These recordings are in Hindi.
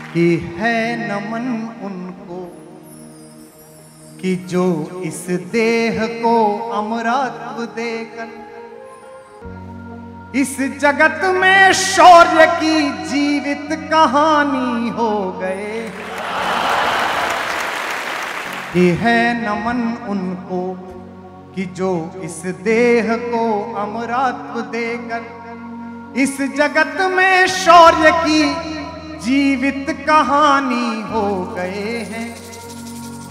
कि है नमन उनको कि जो इस देह को अमरत्व देकर इस जगत में शौर्य की जीवित कहानी हो गए। कि है नमन उनको कि जो इस देह को अमरत्व देकर इस जगत में शौर्य की जीवित कहानी हो गए हैं।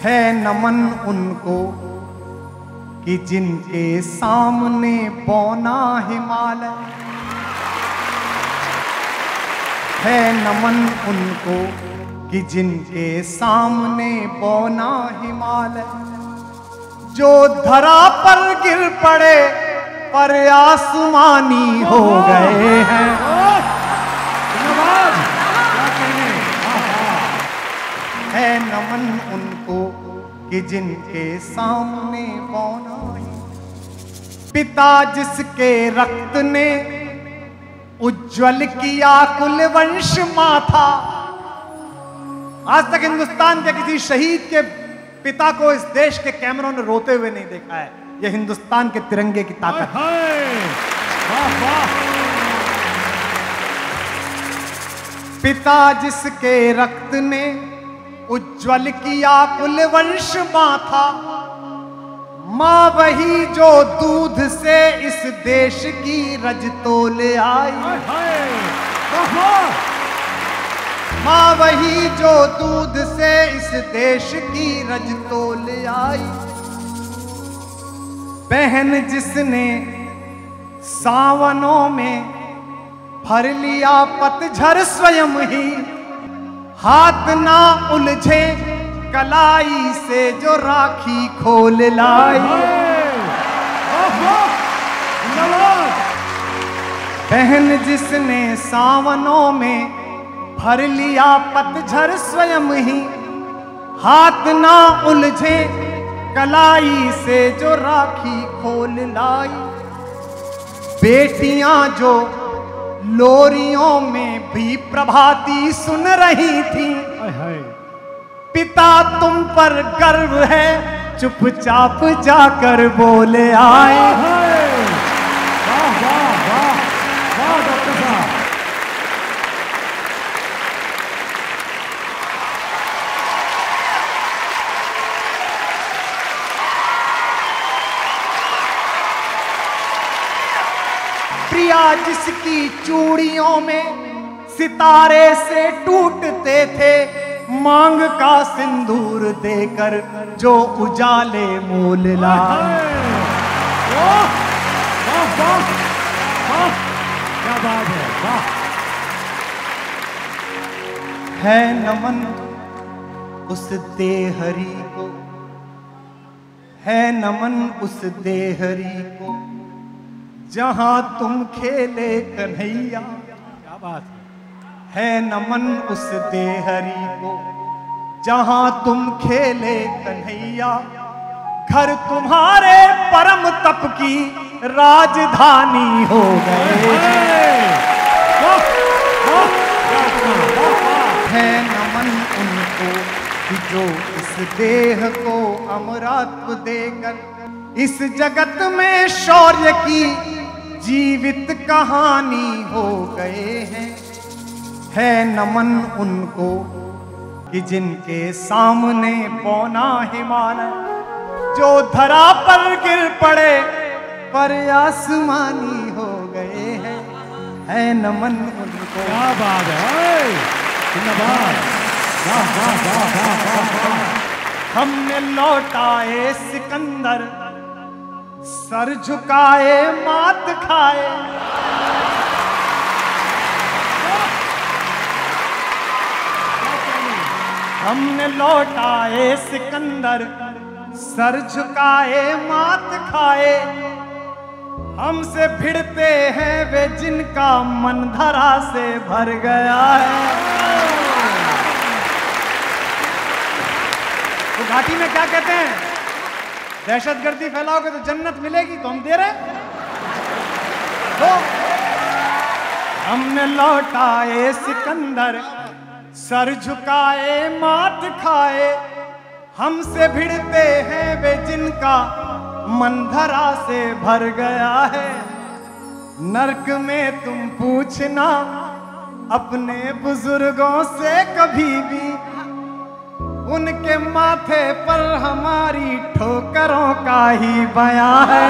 है नमन उनको कि जिनके सामने बौना हिमालय, है नमन उनको कि जिनके सामने बौना हिमालय, जो धरा पर गिर पड़े पर आसमानी हो गए हैं। है नमन उनको कि जिनके सामने बौना ही। पिता जिसके रक्त ने उज्ज्वल किया कुल वंश माथा। आज तक हिंदुस्तान के किसी शहीद के पिता को इस देश के कैमरों ने रोते हुए नहीं देखा है। यह हिंदुस्तान के तिरंगे की ताकत है। पिता जिसके रक्त ने उज्ज्वल किया कुल वंश माथा, मां वही जो दूध से इस देश की रज तोल आई। मां वही जो दूध से इस देश की रज तोल आई। बहन जिसने सावनों में भर लिया पतझड़ स्वयं ही, हाथ ना उलझे कलाई से जो राखी खोल लाई। बहन जिसने सावनों में भर लिया पतझड़ स्वयं ही, हाथ ना उलझे कलाई से जो राखी खोल लाई। बेटियां जो लोरियों में भी प्रभाती सुन रही थी, पिता तुम पर गर्व है चुपचाप जाकर बोले आए। प्रिया जिसकी चूड़ियों में सितारे से टूटते थे, मांग का सिंदूर देकर जो उजाले मोल लाए। क्या बात है, वाह। है नमन उस देहरी को, है नमन उस देहरी को जहां तुम खेले कन्हैया। क्या बात है नमन उस देहरी को जहां तुम खेले कन्हैया। घर तुम्हारे परम तप की राजधानी हो गए। है नमन उनको कि जो इस देह को अमरत्व देकर इस जगत में शौर्य की जीवित कहानी हो गए हैं। है नमन उनको कि जिनके सामने पौना हिमालय, जो धरा पर गिर पड़े पर आसमानी हो गए हैं। है नमन उनको। क्या बात है, हमने लौटाए सिकंदर, सर झुकाए मात खाए। हमने लौटाए सिकंदर, सर झुकाए मात खाए। हमसे भिड़ते हैं वे जिनका मन धरा से भर गया है। तो घाटी में क्या कहते हैं? दहशतगर्दी फैलाओगे तो जन्नत मिलेगी, तो हम दे रहे हैं। तो हमने लौटाए सिकंदर, सर झुकाए मात खाए, हमसे भिड़ते हैं वे जिनका मन धरा से भर गया है। नर्क में तुम पूछना अपने बुजुर्गों से कभी भी, उनके माथे पर हमारी ठोकरों का ही बयां है।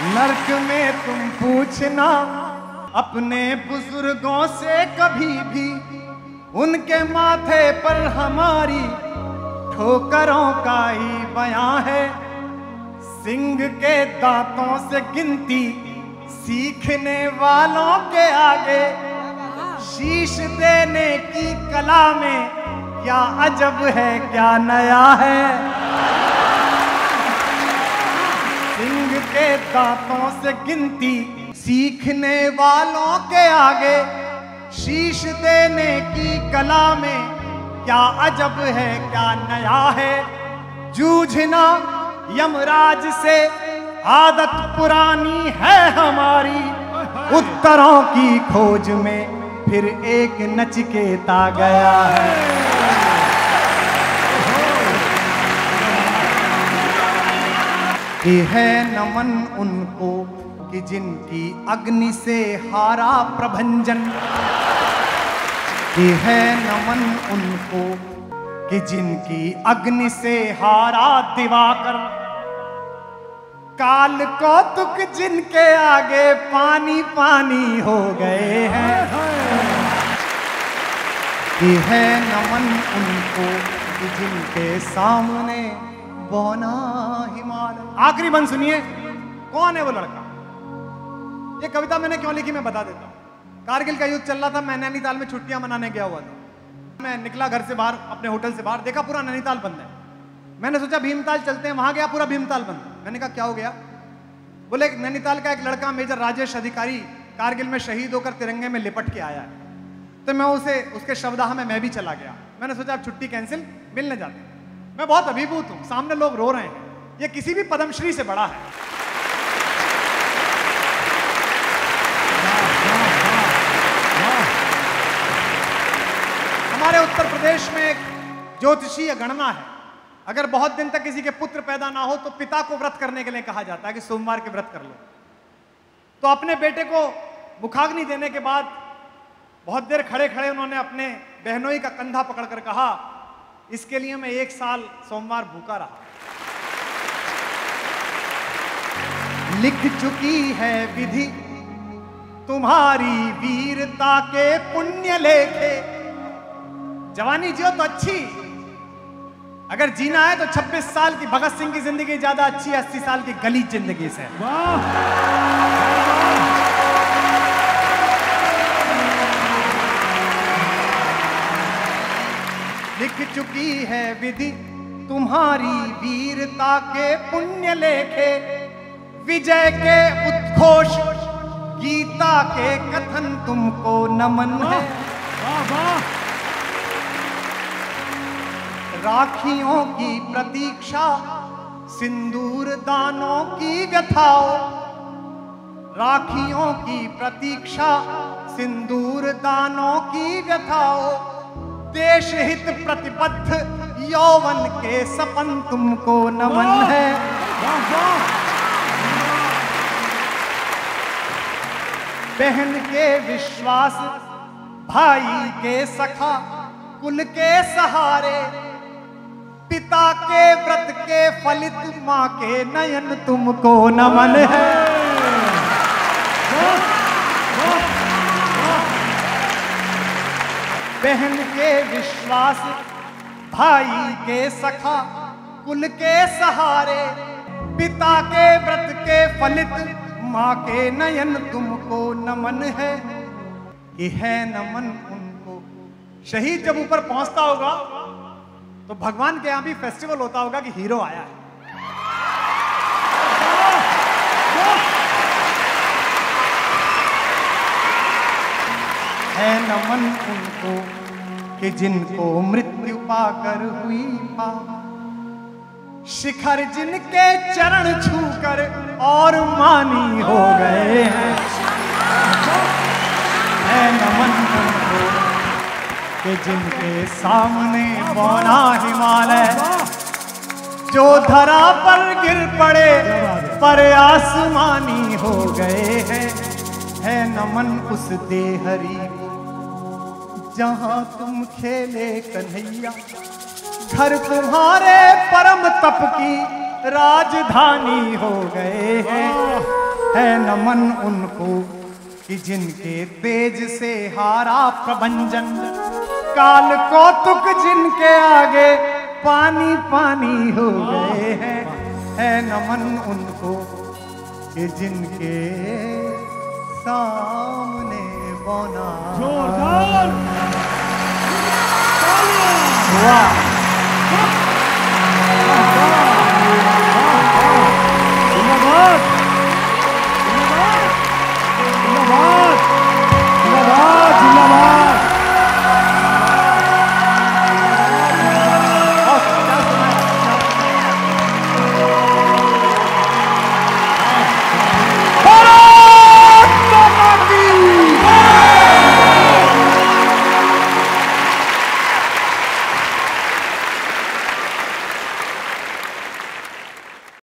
नर्क में तुम पूछना अपने बुजुर्गों से कभी भी, उनके माथे पर हमारी ठोकरों का ही बयां है। सिंह के दांतों से गिनती सीखने वालों के आगे, शीश देने की कला में क्या अजब है, क्या नया है। सिंह के दांतों से गिनती सीखने वालों के आगे, शीश देने की कला में क्या अजब है, क्या नया है। जूझना यमराज से आदत पुरानी है हमारी, उत्तरों की खोज में फिर एक नचिकेता गया है। ये है नमन उनको कि जिनकी अग्नि से हारा प्रभंजन, ये है नमन उनको कि जिनकी अग्नि से हारा दिवाकर। काल कौतुक जिनके आगे पानी पानी हो गए हैं, ये है नमन उनको कि जिनके सामने बौना हिमालय। आखिरी बंद सुनिए, कौन है वो लड़का? ये कविता मैंने क्यों लिखी मैं बता देता हूँ। कारगिल का युद्ध चल रहा था, मैं नैनीताल में छुट्टियां मनाने गया हुआ था। मैं निकला घर से बाहर, अपने होटल से बाहर, देखा पूरा नैनीताल बंद है। मैंने सोचा भीमताल चलते हैं, वहां गया पूरा भीमताल बंद। मैंने कहा क्या हो गया? बोले नैनीताल का एक लड़का मेजर राजेश अधिकारी कारगिल में शहीद होकर तिरंगे में लिपट के आया है। तो मैं उसके शवदाह में मैं भी चला गया। मैंने सोचा अब छुट्टी कैंसिल, मिलने जाते हैं। मैं बहुत अभिभूत हूं, सामने लोग रो रहे हैं, ये किसी भी पद्मश्री से बड़ा है। हमारे उत्तर प्रदेश में एक ज्योतिषीय गणना है, अगर बहुत दिन तक किसी के पुत्र पैदा ना हो तो पिता को व्रत करने के लिए कहा जाता है कि सोमवार के व्रत कर लो। तो अपने बेटे को मुखाग्नि देने के बाद बहुत देर खड़े खड़े उन्होंने अपने बहनोई का कंधा पकड़कर कहा, इसके लिए मैं 1 साल सोमवार भूखा रहा। लिख चुकी है विधि तुम्हारी वीरता के पुण्य लेखे। जवानी जियो तो अच्छी, अगर जीना है तो 26 साल की भगत सिंह की जिंदगी ज्यादा अच्छी है 80 साल की गलीज जिंदगी से। लिख चुकी है विधि तुम्हारी वीरता के पुण्य लेखे। विजय के उद्घोष गीता के कथन तुमको नमन है। राखियों की प्रतीक्षा सिंदूर दानों की व्यथाओ। राखियों की प्रतीक्षा सिंदूर दानों की व्यथाओ। देश हित प्रतिबद्ध यौवन के सपन तुमको नमन है। बहन के विश्वास भाई के सखा कुल के सहारे। पिता के व्रत के फलित मां के नयन तुमको नमन है। बहन के विश्वास भाई के सखा कुल के सहारे। पिता के व्रत के फलित मां के नयन तुमको नमन है। ये है नमन उनको। शहीद जब ऊपर पहुंचता होगा तो भगवान के यहाँ भी फेस्टिवल होता होगा कि हीरो आया है नमन उनको कि जिनको मृत्यु पाकर हुई पार, शिखर जिनके चरण छूकर और मानी हो गए हैं। है नमन उनको कि जिनके सामने बौना हिमालय जो धरा पर गिर पड़े पर आसमानी हो गए हैं। है नमन उस देहरी जहां तुम खेले कन्हैया, घर तुम्हारे परम तप की राजधानी हो गए हैं। है नमन उनको कि जिनके तेज से हारा प्रभंजन, काल कौतुक जिनके आगे पानी पानी हो गए हैं। है नमन उनको कि जिनके सामने बौना जोरदार वाह